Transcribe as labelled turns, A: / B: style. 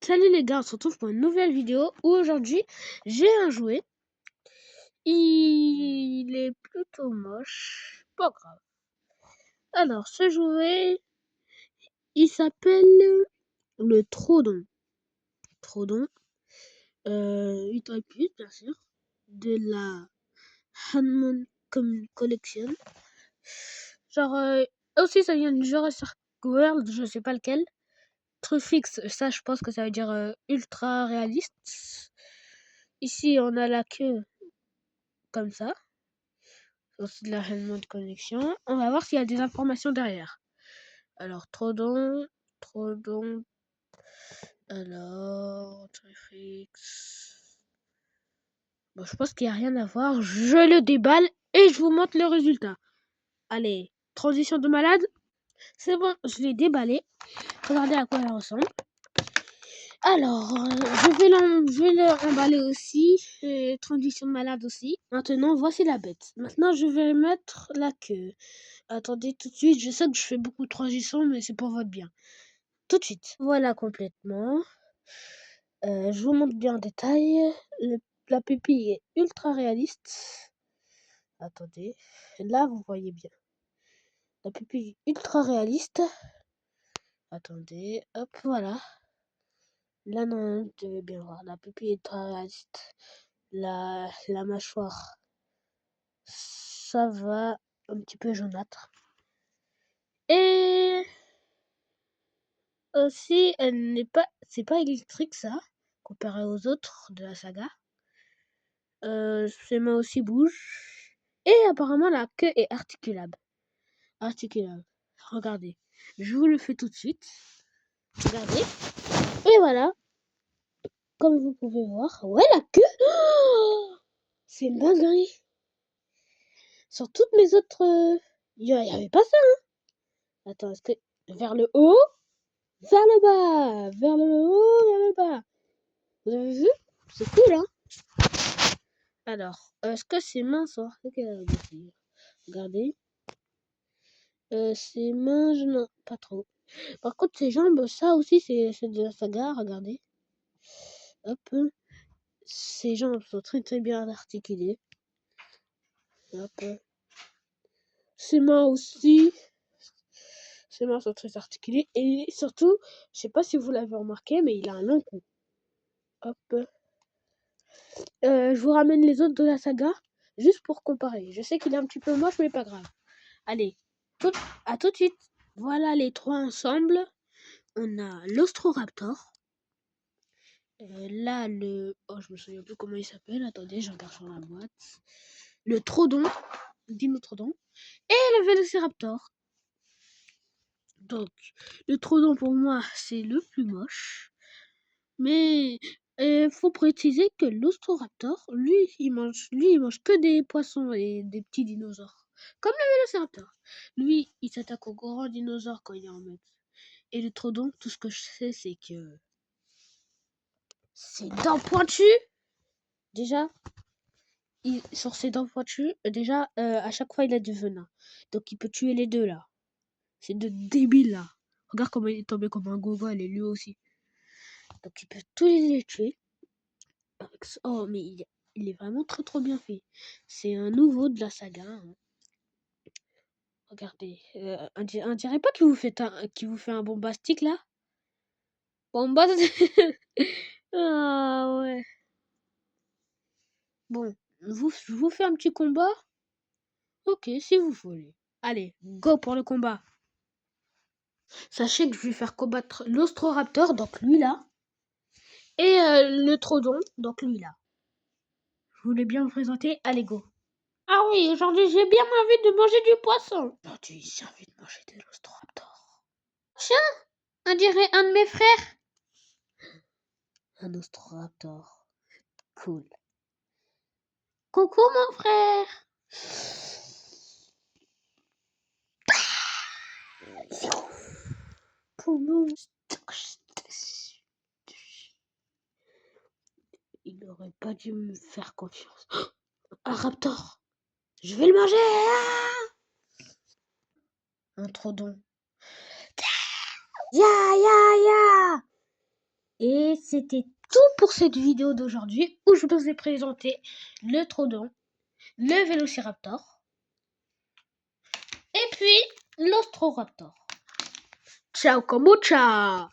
A: Salut les gars, on se retrouve pour une nouvelle vidéo où aujourd'hui j'ai un jouet. Il est plutôt moche, pas grave. Alors ce jouet, il s'appelle le Troodon. Troodon, 8 bien sûr, de la Hammond Collection. Genre, aussi ça vient du Jurassic World, je sais pas lequel. Truffix, ça je pense que ça veut dire ultra réaliste. Ici on a la queue comme ça. Aussi de la de connexion. On va voir s'il y a des informations derrière. Alors, Trodon. Alors, Trifix. Bon, je pense qu'il n'y a rien à voir. Je le déballe et je vous montre le résultat. Allez, transition de malade. C'est bon, je l'ai déballé. Regardez à quoi elle ressemble. Alors, je vais le remballer aussi. Transition de malade aussi. Maintenant, voici la bête. Maintenant, je vais mettre la queue. Attendez tout de suite, je sais que je fais beaucoup de transitions, mais c'est pour votre bien. Tout de suite. Voilà complètement. Je vous montre bien en détail. La pupille est ultra réaliste. Attendez. Là, vous voyez bien. La pupille est ultra réaliste. Attendez. Hop, voilà. Là, non, vous devez bien voir. La pupille est ultra réaliste. La mâchoire, ça va. Un petit peu jaunâtre. Et aussi, c'est pas électrique ça, comparé aux autres de la saga. Ses mains aussi bougent. Et apparemment, la queue est articulable. Regardez. Je vous le fais tout de suite. Regardez. Et voilà. Comme vous pouvez voir. Ouais, la queue. Oh, c'est une dinguerie. Sur toutes mes autres... Il n'y avait pas ça, hein. Attends, est-ce que... Vers le haut, vers le bas. Vers le haut, vers le bas. Vous avez vu? C'est cool, hein. Alors, est-ce que ses mains sont articulées? Regardez. Ses mains, je n'en... pas trop. Par contre, ses jambes, ça aussi, c'est de la saga, regardez. Hop. Ses jambes sont très très bien articulées. Hop. Ses mains aussi. Ses mains sont très articulées. Et surtout, je sais pas si vous l'avez remarqué, mais il a un long cou. Hop. Je vous ramène les autres de la saga, juste pour comparer. Je sais qu'il est un petit peu moche, mais pas grave. Allez, à tout de suite. Voilà les trois ensemble. On a l'Ostroraptor. Là, oh, je me souviens plus comment il s'appelle. Attendez, je regarde sur la boîte. Le Troodon. Dinotrodon. Et le Vélociraptor. Donc, le Troodon, pour moi, c'est le plus moche. Mais faut préciser que l'Ostroraptor, lui, il mange que des poissons et des petits dinosaures. Comme le Vélociraptor. Lui, il s'attaque aux grands dinosaures quand il est en meute. Et le Troodon, tout ce que je sais, c'est que ses dents pointues, déjà, sur ses dents pointues, déjà, à chaque fois, il a du venin. Donc, il peut tuer les deux, là. C'est de débile, là. Regarde comment il est tombé comme un gogol, et lui aussi. Donc, il peut tous les tuer. Oh, mais il est vraiment très, trop bien fait. C'est un nouveau de la saga, hein. Regardez. On dirait pas qu'il vous fait un bombastique, là? Bombastique. Ah, ouais. Bon, je vous fais un petit combat? Ok, si vous voulez. Allez, go pour le combat. Sachez que je vais faire combattre l'Ostroraptor, donc lui là, et le Troodon, donc lui là. Je voulais bien vous présenter, allez go. Ah oui, aujourd'hui j'ai bien envie de manger du poisson. Aujourd'hui j'ai envie de manger de l'Ostroraptor. Tiens, on dirait un de mes frères. Un Ostroraptor. Cool. Coucou mon frère. Il n'aurait pas dû me faire confiance. Un raptor. Je vais le manger. Un Troodon. Ya ya ya. Et c'était tout pour cette vidéo d'aujourd'hui où je vous ai présenté le Troodon, le Vélociraptor et puis l'Ostroraptor. Ciao kombucha!